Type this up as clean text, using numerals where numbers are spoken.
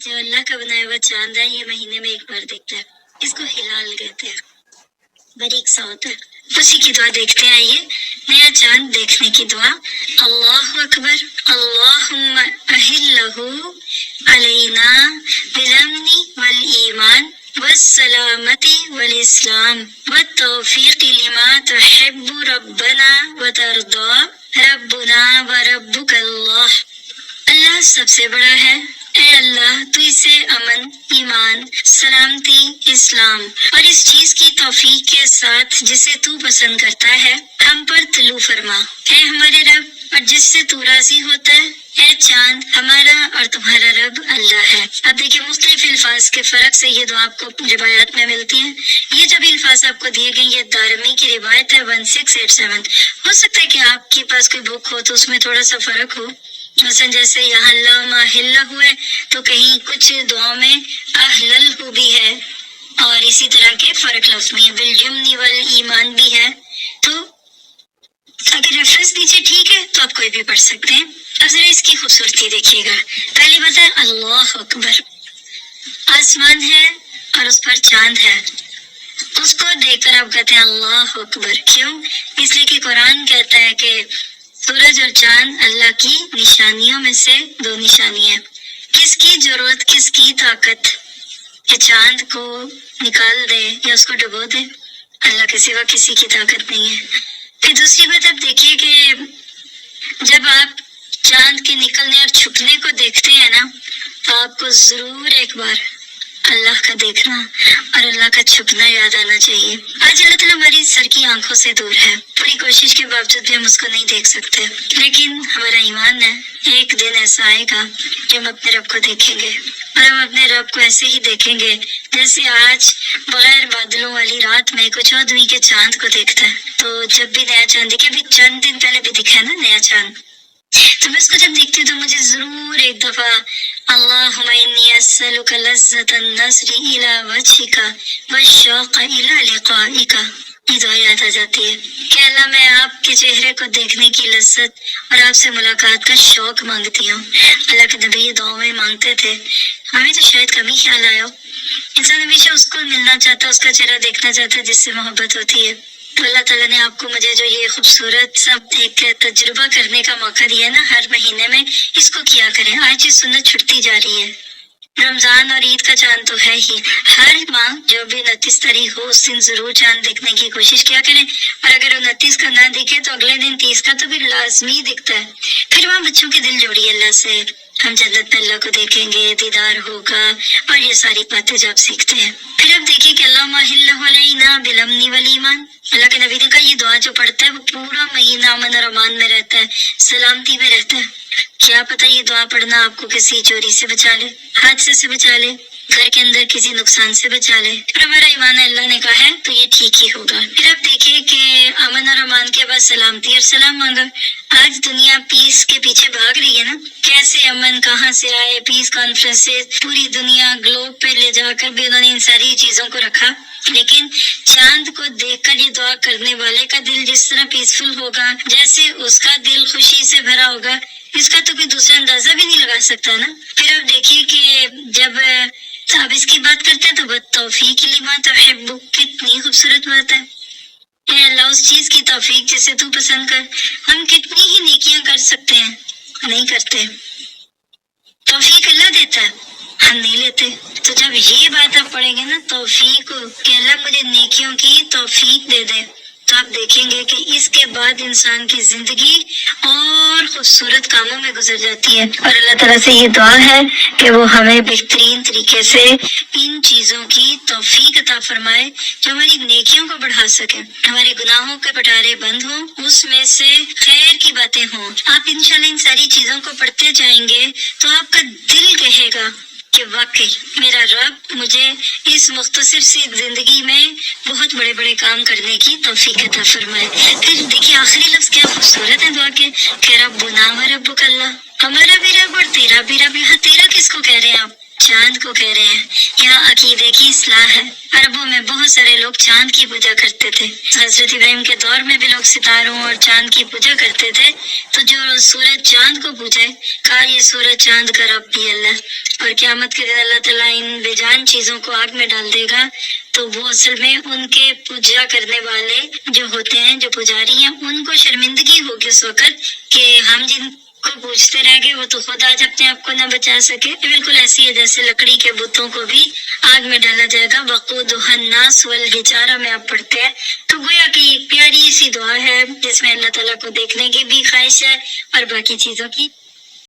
जो अल्लाह का बनाया हुआ चांद है, ये महीने में एक बार दिखता है। इसको हिलाल कहते हैं, बारीक सा होता है। उसी की दुआ देखते हैं। आइए नया चांद देखने की दुआ। अल्लाहु अकबर। अल्लाहुम्मा अहिल्लहु अलैना बिल-अम्नि वल ईमान वस्सलामती वल इस्लाम वत्तौफीक लिमा तुहिब्बु रब्बना व तर्दा रब्बुना व रब्बुकल्लाह। अल्लाह सबसे बड़ा है। ए अल्लाह, तू इसे अमन, ईमान, सलामती, इस्लाम और इस चीज की तौफीक के साथ जिसे तू पसंद करता है हम पर तुलू फरमा। ए हमारे रब, और जिससे तू राजी होता है। ए चांद, हमारा और तुम्हारा रब अल्लाह है। अब देखिए मुख्तलिफ अल्फाज के फर्क से ये दुआ आपको रिवायत में मिलती है। ये जब अल्फाज आपको दिए गए, ये दारमी की रिवायत है 1687। हो सकता है कि आपके पास कोई बुक हो तो उसमें थोड़ा सा फर्क हो। मसलन जैसे यहाँ अल्लाहु है तो कहीं कुछ दुआओं में अहलल भी है और इसी तरह के फर्क लफ्ज में बिल-जुम्नि वल ईमान भी है। तो अगर रेफरेंस नीचे ठीक है तो आप कोई भी पढ़ सकते हैं। अब जरा इसकी खूबसूरती देखिएगा। पहली बात है अल्लाह अकबर। आसमान है और उस पर चांद है, उसको देखकर आप कहते हैं अल्लाह अकबर। क्यों? इसलिए कि कुरान कहता है कि सूरज और चांद अल्लाह की निशानियों में से दो निशानी है। किसकी जरूरत, किसकी ताकत कि चांद को निकाल दे या उसको डुबो दे? अल्लाह के सिवा किसी की ताकत नहीं है। फिर दूसरी बात आप देखिए कि जब आप चांद के निकलने और छुपने को देखते हैं ना, तो आपको जरूर एक बार अल्लाह का देखना और अल्लाह का छुपना याद आना चाहिए। आज अल्लाह ताला हमारी सर की आंखों से दूर है। पूरी कोशिश के बावजूद भी हम उसको नहीं देख सकते, लेकिन हमारा ईमान है एक दिन ऐसा आएगा कि हम अपने रब को देखेंगे और हम अपने रब को ऐसे ही देखेंगे जैसे आज बगैर बादलों वाली रात में कुछ चौदहवीं के चांद को देखता है। तो जब भी नया चांद दिखे, अभी चंद दिन पहले भी दिखा है ना नया चांद, तो मैं इसको जब देखती हूँ तो मुझे जरूर एक दफा अल्लाहुम्मा इन्नी अस्सअलुका लज़्ज़तन नज़री इला वजहिका वश्शौक़ इला लिक़ाइका, ये दुआ याद आ जाती है कि अल्लाह, मैं आपके चेहरे को देखने की लज्जत और आपसे मुलाकात का शौक मांगती हूँ। अल्लाह के नबी दुआ में मांगते थे, हमें तो शायद कभी ख्याल आया हो। इंसान हमेशा उसको मिलना चाहता है, उसका चेहरा देखना चाहता है जिससे मोहब्बत होती है। तो अल्लाह ताला ने आपको मुझे जो ये खूबसूरत सब एक तजुर्बा करने का मौका दिया ना हर महीने में, इसको किया करें। आज ये सुन्नत छुटती जा रही है। रमजान और ईद का चांद तो है ही, हर माह जो भी 29 तारीख हो उस दिन जरूर चांद देखने की कोशिश किया करें। और अगर 29 का ना दिखे तो अगले दिन 30 का तो फिर लाजमी दिखता है। फिर वहाँ बच्चों के दिल जोड़िए अल्लाह से, हम जन्नत में अल्लाह को देखेंगे, दीदार होगा और ये सारी बातें जो आप सीखते हैं। फिर आप देखिए कि अल्लाहुम्मा अलैना बिल-अम्नि वल ईमान। अल्लाह के नबी ने कहा ये दुआ जो पढ़ता है वो पूरा महीना अमन और अमान में रहता है, सलामती में रहता है। क्या पता ये दुआ पढ़ना आपको किसी चोरी से बचा ले, हादसे से बचा ले, घर के अंदर किसी नुकसान से बचा ले। और हमारा ईमान अल्लाह ने कहा है तो ये ठीक ही होगा। फिर आप देखिए कि अमन और अमान के बाद सलामती और सलाम मांगा। आज दुनिया पीस के पीछे भाग रही है ना, कैसे अमन कहाँ से आए, पीस कॉन्फ्रेंसेस, पूरी दुनिया ग्लोब पे ले जाकर भी उन्होंने इन सारी चीजों को रखा। लेकिन चांद को देखकर ये दुआ करने वाले का दिल जिस तरह पीसफुल होगा, जैसे उसका दिल खुशी से भरा होगा, इसका तो कोई दूसरा अंदाजा भी नहीं लगा सकता ना। फिर आप देखिए कि जब आप इसकी बात करते हैं तो बत्तौफीक लिमा तुहिब्बु, कितनी खूबसूरत बात है। ए अल्लाह, उस चीज की तौफीक जिसे तू पसंद कर। हम कितनी ही नेकियां कर सकते हैं, नहीं करते। तौफीक अल्लाह देता है, हम नहीं लेते। तो जब ये बात आप पढ़ेंगे ना तौफीक कि अल्लाह मुझे नेकियों की तौफीक दे दे, तो आप देखेंगे कि इसके बाद इंसान की जिंदगी और खूबसूरत कामों में गुजर जाती है। और अल्लाह ताला से ये दुआ है कि वो हमें बेहतरीन तरीके से इन चीजों की तौफीक अता फरमाए जो हमारी नेकियों को बढ़ा सके, हमारे गुनाहों के पटारे बंद हों, उसमें से खैर की बातें हों। आप इंशाल्लाह इन सारी चीजों को पढ़ते जाएंगे तो आपका दिल कहेगा कि वाकई मेरा रब मुझे इस मुख्तसर सी जिंदगी में बहुत बड़े बड़े काम करने की तौफीक अता फरमाए। फिर देखिए आखिरी लफ्ज क्या खूबसूरत है दुआ के, कि रब्बुना व रब्बुक अल्लाह, हमारा भी रब और तेरा भी रब। यहाँ तेरा किसको कह रहे हैं आप? چاند کو کہہ رہے ہیں۔ یہاں عقیدے کی اصلاح ہے۔ عربوں میں بہت سارے لوگ چاند کی پوجا کرتے تھے۔ حضرت ابراہیم کے دور میں بھی لوگ ستاروں اور چاند کی پوجا کرتے تھے۔ تو جو سورج چاند کو پوجے، کہا یہ سورج چاند کا رب بھی اللہ، اور قیامت کے دن اللہ تعالیٰ ان بے جان چیزوں کو آگ میں ڈال دے گا، تو وہ اصل میں ان کے پوجا کرنے والے جو ہوتے ہیں، جو پجاری ہیں، ان کو شرمندگی ہوگی اس وقت کہ ہم جن کو پوچھتے رہ گئے وہ تو خود آج اپنے آپ کو نہ بچا سکے۔ بالکل ایسی ہے جیسے لکڑی کے بتوں کو بھی آگ میں ڈالا جائے گا۔ وقودها الناس والحجارہ میں آپ پڑھتے ہیں، تو گویا کہ ایک پیاری سی دعا ہے جس میں اللہ تعالیٰ کو دیکھنے کی بھی خواہش ہے اور باقی چیزوں کی